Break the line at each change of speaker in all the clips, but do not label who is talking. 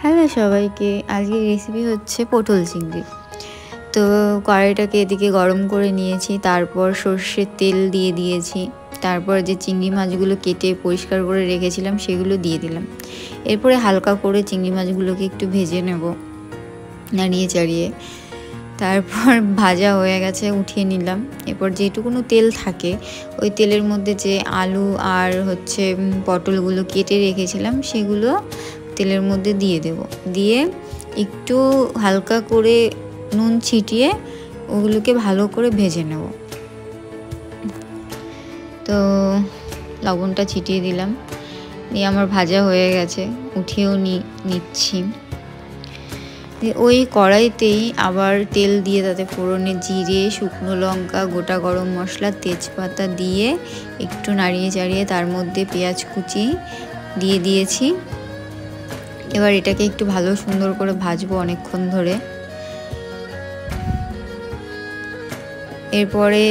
Hello সবাইকে, আজকের recipe হচ্ছে পটল চিংড়ি। তো কড়াইটাকে এদিকে গরম করে নিয়েছি, তারপর সর্ষের তেল দিয়ে দিয়েছি, তারপর যে চিংড়ি মাছগুলো কেটে পরিষ্কার করে রেখেছিলাম সেগুলো দিয়ে দিলাম। এরপরে হালকা করে চিংড়ি মাছগুলোকে একটু ভেজে নেব নাড়িয়ে চাড়িয়ে। তারপর ভাজা হয়ে গেছে, উঠিয়ে নিলাম। এরপর যেটুকুনো তেল থাকে ওই তেলের মধ্যে যে আলু আর হচ্ছে পটলগুলো কেটে রেখেছিলাম সেগুলো তেলের মধ্যে দিয়ে দেব, দিয়ে একটু হালকা করে নুন ছিটিয়ে ওগুলোকে ভালো করে ভেজে নেব। তো লবণটা ছিটিয়ে দিলাম, দিয়ে আমার ভাজা হয়ে গেছে, উঠিয়েও নিচ্ছি। ওই কড়াইতেই আবার তেল দিয়ে তাতে ফোড়নে জিরে, শুকনো লঙ্কা, গোটা গরম মশলা, তেজপাতা দিয়ে একটু নাড়িয়ে চাড়িয়ে তার মধ্যে পেঁয়াজ কুচি দিয়ে দিয়েছি। এবার এটাকে একটু ভালো সুন্দর করে ভাজবো অনেকক্ষণ ধরে। এরপরে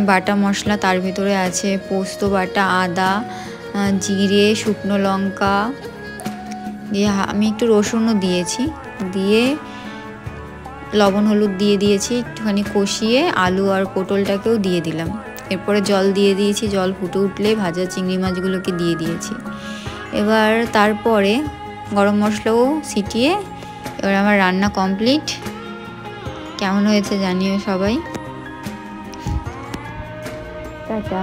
বাটা মশলা, তার ভিতরে আছে পোস্ত বাটা, আদা, জিরে, শুকনো লঙ্কা দিয়ে আমি একটু রসুনও দিয়েছি, দিয়ে লবণ হলুদ দিয়ে দিয়েছি, একটুখানি কষিয়ে আলু আর পটলটাকেও দিয়ে দিলাম। এরপরে জল দিয়ে দিয়েছি, জল ফুটে উঠলে ভাজা চিংড়ি মাছগুলোকে দিয়ে দিয়েছি। এবার তারপরে গরম মশলাও ছিটিয়ে এবার আমার রান্না কমপ্লিট। কেমন হয়েছে জানিও সবাই। টাটা।